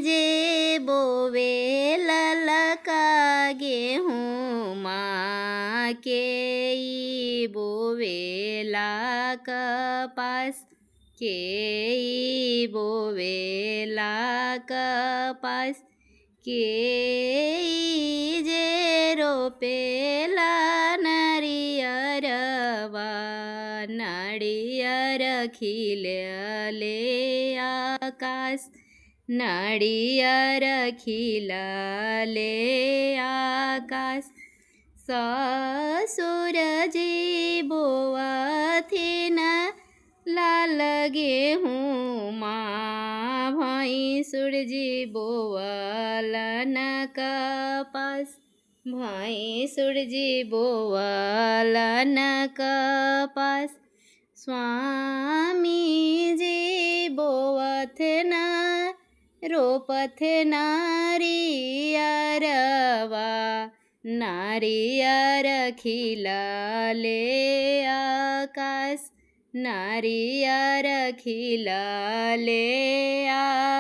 जे बोवे ललका गेहूँ माँ के बोवेला कपास के बोवेला कपास के जे रोपेला नारियरवा नारियर खिलले आकाश नारियर खिलले आकाश ससुरजी बोवथिन लाल गेहूँ माँ भैंसुरजी बोवलन कपास भैंसुरजी बोवलन कपास स्वामीजी बोवथन रोपथ नारियरवा नारियर खिलले आकाश नारियर खिलले आकाश।